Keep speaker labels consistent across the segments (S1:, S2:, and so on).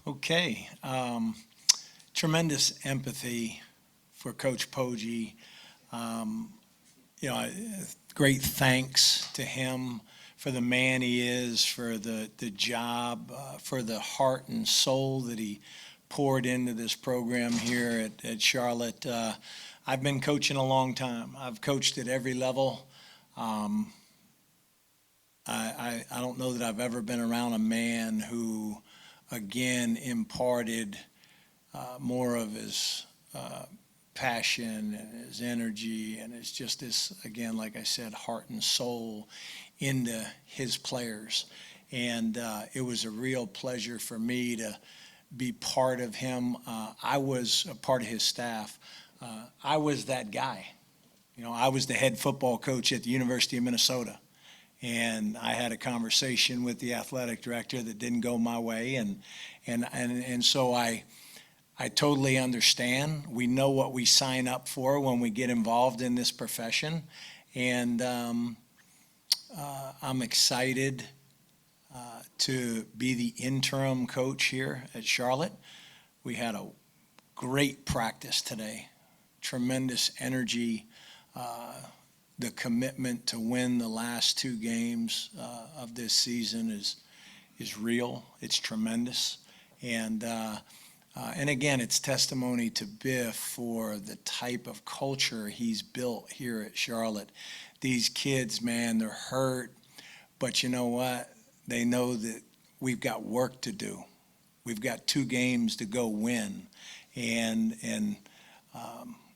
S1: Okay. Tremendous empathy for Coach Poggi. Great thanks to him for the man he is, for the job, for the heart and soul that he poured into this program here at Charlotte. I've been coaching a long time. I've coached at every level. I don't know that I've ever been around a man who, again, imparted more of his passion and his energy and it's just this, again, like I said, heart and soul into his players. And it was a real pleasure for me to be part of him. I was a part of his staff. I was that guy. I was the head football coach at the University of Minnesota. And I had a conversation with the athletic director that didn't go my way. And so I totally understand. We know what we sign up for when we get involved in this profession. And I'm excited to be the interim coach here at Charlotte. We had a great practice today, tremendous energy, the commitment to win the last two games of this season is real. It's tremendous. And again, it's testimony to Biff for the type of culture he's built here at Charlotte. These kids, man, they're hurt, but you know what? They know that we've got work to do. We've got two games to go win, and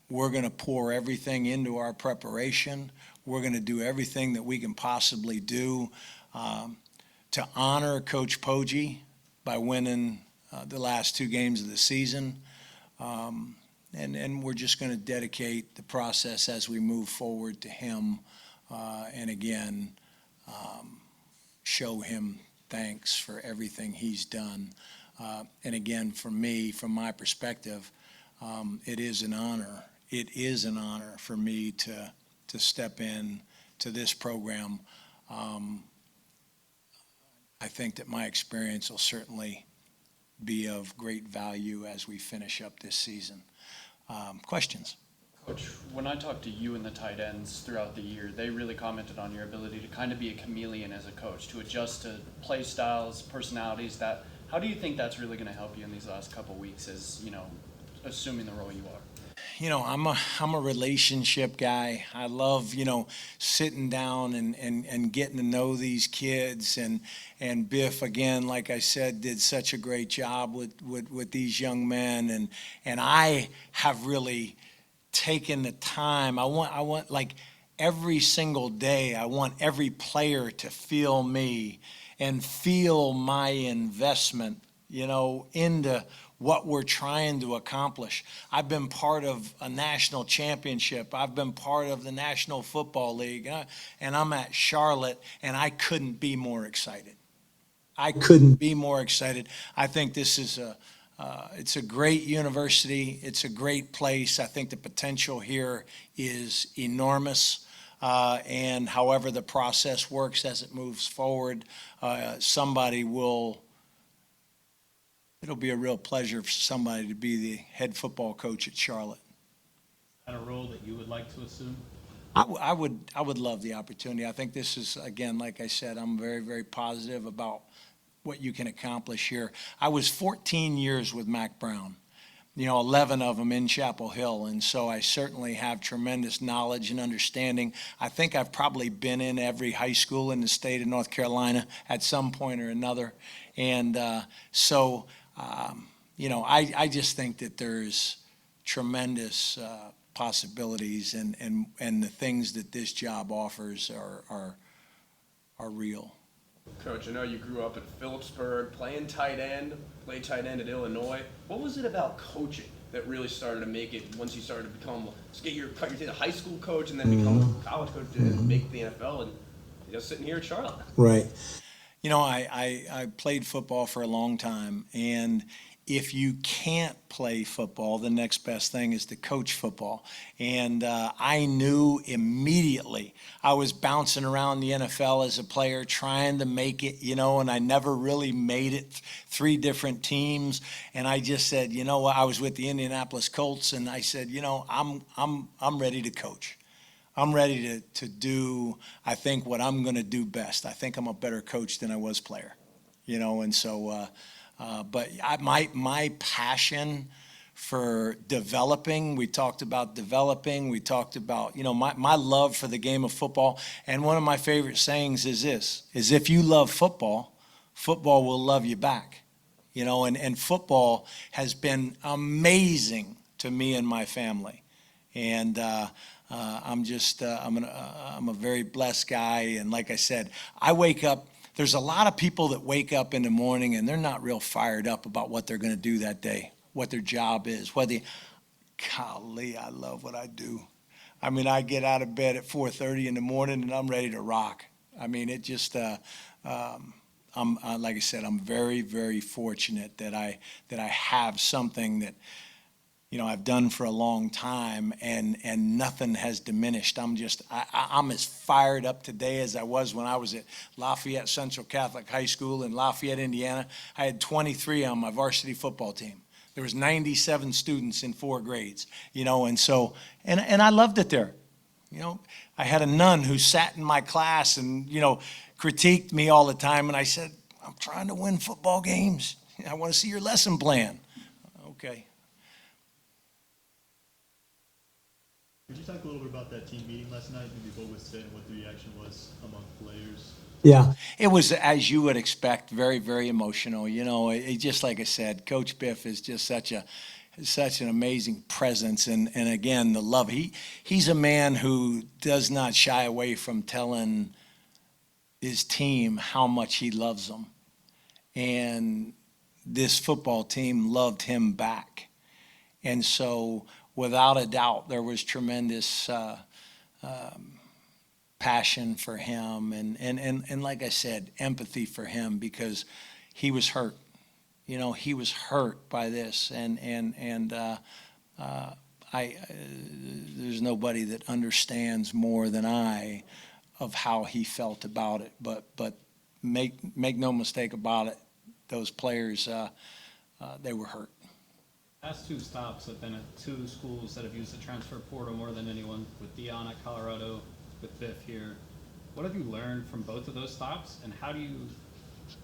S1: we're going to pour everything into our preparation. We're going to do everything that we can possibly do to honor Coach Poggi by winning the last two games of the season. And we're just going to dedicate the process as we move forward to him. And again, show him thanks for everything he's done. And again, for me, from my perspective, it is an honor. It is an honor for me to step in to this program. I think that my experience will certainly be of great value as we finish up this season. Questions?
S2: Coach, when I talked to you and the tight ends throughout the year, they really commented on your ability to kind of be a chameleon as a coach, to adjust to play styles, personalities. How do you think that's really going to help you in these last couple weeks as, assuming the role you are?
S1: I'm a relationship guy. I love, sitting down and getting to know these kids. And Biff, again, like I said, did such a great job with these young men. And I have really taken the time. I want like every single day, I want every player to feel me and feel my investment, into what we're trying to accomplish. I've been part of a national championship. I've been part of the National Football League, and I'm at Charlotte, and I couldn't be more excited. I couldn't be more excited. I think this is it's a great university. It's a great place. I think the potential here is enormous. And however the process works as it moves forward, it'll be a real pleasure for somebody to be the head football coach at Charlotte.
S3: Is that a role that you would like to assume?
S1: I would love the opportunity. I think this is, again, like I said, I'm very, very positive about what you can accomplish here. I was 14 years with Mac Brown, 11 of them in Chapel Hill, and so I certainly have tremendous knowledge and understanding. I think I've probably been in every high school in the state of North Carolina at some point or another, and I just think that there's tremendous possibilities, and the things that this job offers are real.
S4: Coach, I know you grew up in Phillipsburg, played tight end at Illinois. What was it about coaching that really started to make it, once you started to cut your teeth a high school coach and then become a college coach and make the NFL and sitting here at Charlotte?
S1: Right. I played football for a long time, and if you can't play football, the next best thing is to coach football. And I knew immediately. I was bouncing around the NFL as a player trying to make it, and I never really made it. 3 different teams, and I just said, I was with the Indianapolis Colts, and I said, I'm ready to coach. I'm ready to do, I think, what I'm going to do best. I think I'm a better coach than I was player, and so. But my passion for developing, we talked about developing, we talked about, my love for the game of football. And one of my favorite sayings is this, is if you love football, football will love you back. And football has been amazing to me and my family. And I'm a very blessed guy. And like I said, I wake up. There's a lot of people that wake up in the morning and they're not real fired up about what they're going to do that day, what their job is. Golly, I love what I do. I mean, I get out of bed at 4:30 in the morning and I'm ready to rock. I mean, it just, like I said, I'm very, very fortunate that I have something that, I've done for a long time, and nothing has diminished. I'm as fired up today as I was when I was at Lafayette Central Catholic High School in Lafayette, Indiana. I had 23 on my varsity football team. There was 97 students in 4 grades, and so, and I loved it there. I had a nun who sat in my class and, critiqued me all the time, and I said, I'm trying to win football games. I want to see your lesson plan. Okay.
S5: Could you talk a little bit about that team meeting last night? Maybe what was said and what the reaction was among players?
S1: Yeah, it was, as you would expect, very, very emotional. Just like I said, Coach Biff is just such an amazing presence, and again, the love. He's a man who does not shy away from telling his team how much he loves them, and this football team loved him back, and so, without a doubt, there was tremendous passion for him and like I said, empathy for him because he was hurt. He was hurt by this, and there's nobody that understands more than I of how he felt about it. But make no mistake about it, those players they were hurt.
S3: Last 2 stops have been at 2 schools that have used the transfer portal more than anyone, with Dion at Colorado, with Biff here. What have you learned from both of those stops, and how do you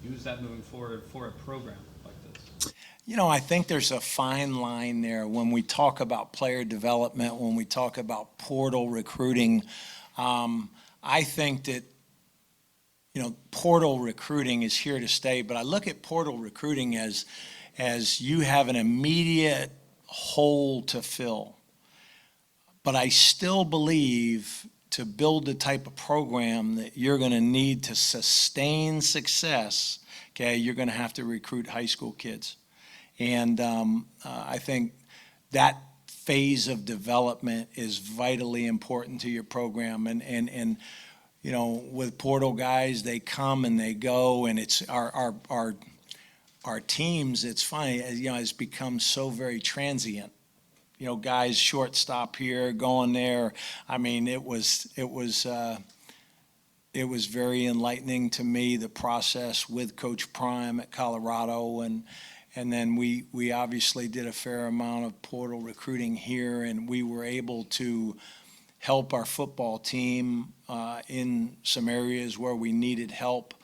S3: use that moving forward for a program like this?
S1: I think there's a fine line there when we talk about player development, when we talk about portal recruiting. I think that, portal recruiting is here to stay, but I look at portal recruiting as you have an immediate hole to fill. But I still believe to build the type of program that you're going to need to sustain success, okay, you're going to have to recruit high school kids. And I think that phase of development is vitally important to your program. And with portal guys, they come and they go, and it's our teams, it's funny, it's become so very transient. Guys shortstop here, going there. I mean, it was very enlightening to me, the process with Coach Prime at Colorado, and then we obviously did a fair amount of portal recruiting here, and we were able to help our football team in some areas where we needed help.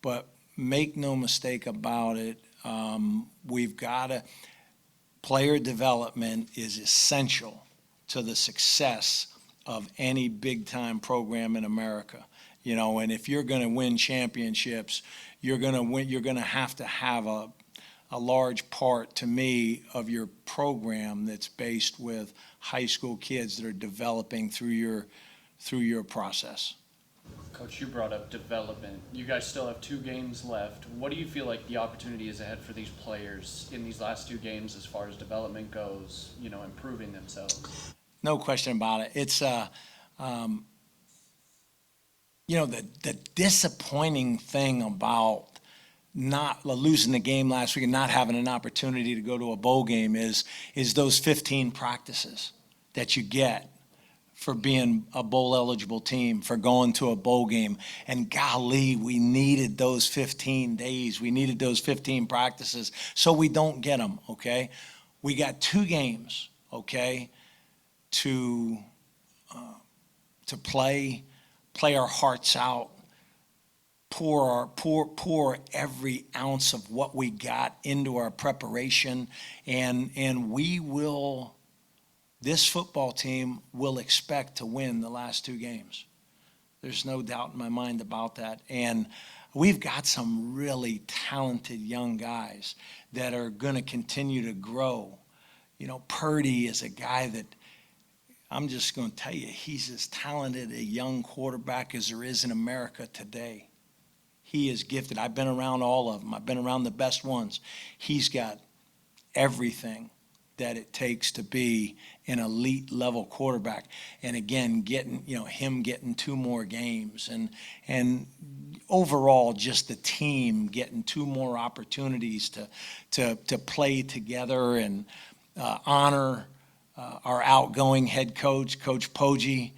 S1: But make no mistake about it, we've got to. Player development is essential to the success of any big-time program in America. And if you're going to win championships, you're going to have a large part, to me, of your program that's based with high school kids that are developing through your process.
S2: Coach, you brought up development. You guys still have 2 games left. What do you feel like the opportunity is ahead for these players in these last 2 games as far as development goes, improving themselves?
S1: No question about it. It's, the disappointing thing about not losing the game last week and not having an opportunity to go to a bowl game is those 15 practices that you get for being a bowl eligible team, for going to a bowl game. And golly, we needed those 15 days. We needed those 15 practices so we don't get them, okay? We got 2 games, okay, to play our hearts out, pour every ounce of what we got into our preparation, and we will. This football team will expect to win the last 2 games. There's no doubt in my mind about that. And we've got some really talented young guys that are going to continue to grow. You know, Purdy is a guy that I'm just going to tell you, he's as talented a young quarterback as there is in America today. He is gifted. I've been around all of them. I've been around the best ones. He's got everything that it takes to be an elite level quarterback. And again, him getting 2 more games and overall just the team getting 2 more opportunities to play together and honor our outgoing head coach, Coach Poggi.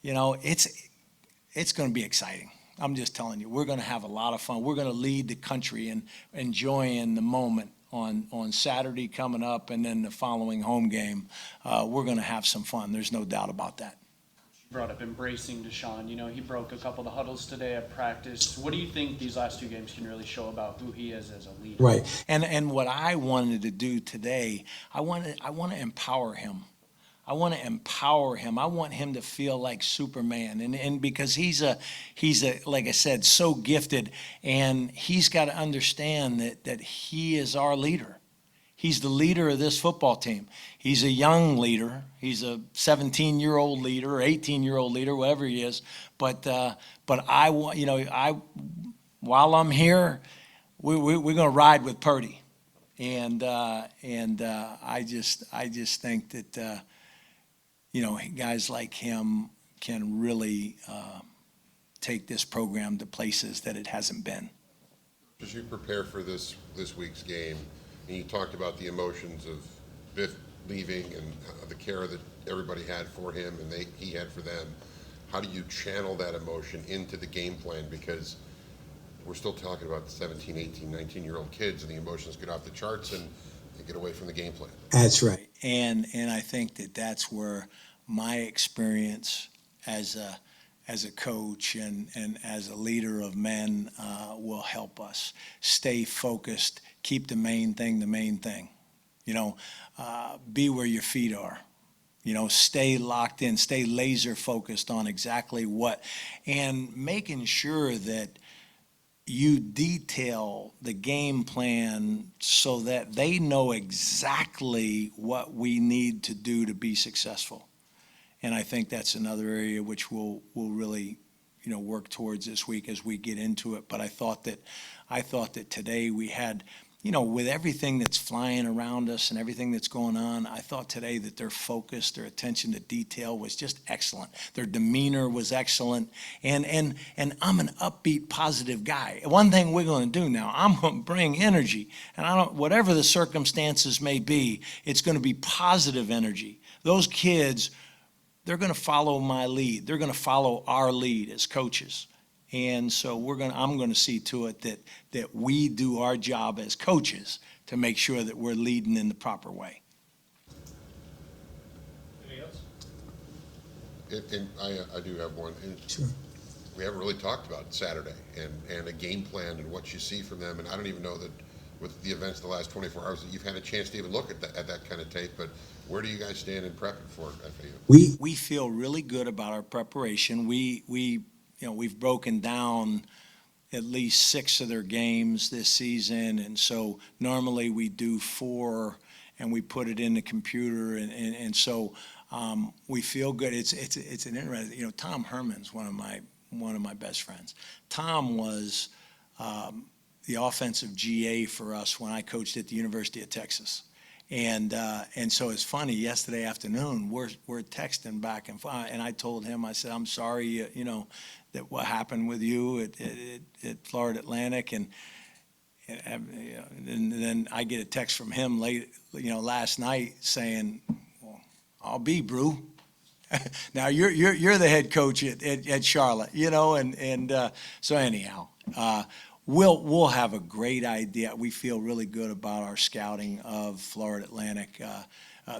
S1: You know, it's going to be exciting. I'm just telling you, we're going to have a lot of fun. We're going to lead the country in enjoying the moment on Saturday coming up, and then the following home game. We're going to have some fun. There's no doubt about that.
S2: You brought up embracing Deshaun. You know, he broke a couple of the huddles today at practice. What do you think these last 2 games can really show about who he is as a leader?
S1: Right. And what I wanted to do today, I want to empower him. I want to empower him. I want him to feel like Superman. And because he's a, like I said, so gifted, and he's got to understand that he is our leader. He's the leader of this football team. He's a young leader. He's a 17-year-old leader, or 18-year-old leader, whatever he is. But I want, while I'm here, we're going to ride with Purdy. And I just think that, guys like him can really take this program to places that it hasn't been.
S6: As you prepare for this week's game, and you talked about the emotions of Biff leaving and the care that everybody had for him and he had for them, how do you channel that emotion into the game plan? Because we're still talking about 17, 18, 19-year-old kids, and the emotions get off the charts and they get away from the game plan.
S1: That's right. And I think that's where my experience as a coach and as a leader of men will help us stay focused, keep the main thing. Be where your feet are. Stay locked in, stay laser focused on exactly what, and making sure that you detail the game plan so that they know exactly what we need to do to be successful. And I think that's another area which we'll really, work towards this week as we get into it. But I thought that today we had, with everything that's flying around us and everything that's going on, I thought today that their focus, their attention to detail was just excellent. Their demeanor was excellent. And I'm an upbeat, positive guy. One thing we're going to do now, I'm going to bring energy. And whatever the circumstances may be, it's going to be positive energy. Those kids, they're going to follow my lead. They're going to follow our lead as coaches. And so I'm going to see to it that we do our job as coaches to make sure that we're leading in the proper way.
S3: Anything else?
S6: And I do have one.
S1: Sure.
S6: We haven't really talked about Saturday and a game plan and what you see from them. And I don't even know that with the events the last 24 hours that you've had a chance to even look at that kind of tape. But where do you guys stand in prepping for FAU?
S1: We feel really good about our preparation. We've broken down at least 6 of their games this season, and so normally we do 4 and we put it in the computer, and so we feel good. It's an interesting. Tom Herman's one of my best friends. Tom was the offensive GA for us when I coached at the University of Texas. And so it's funny, yesterday afternoon, we're texting back and forth, and I told him, I said, I'm sorry, that what happened with you at Florida Atlantic. And And then I get a text from him last night saying, well, I'll be, Brew. Now you're the head coach at Charlotte, so anyhow, we'll have a great idea. We feel really good about our scouting of Florida Atlantic.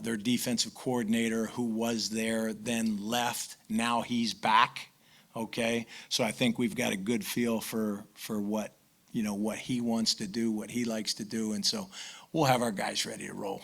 S1: Their defensive coordinator, who was there, then left. Now he's back. Okay, so I think we've got a good feel for what he wants to do, what he likes to do, and so we'll have our guys ready to roll.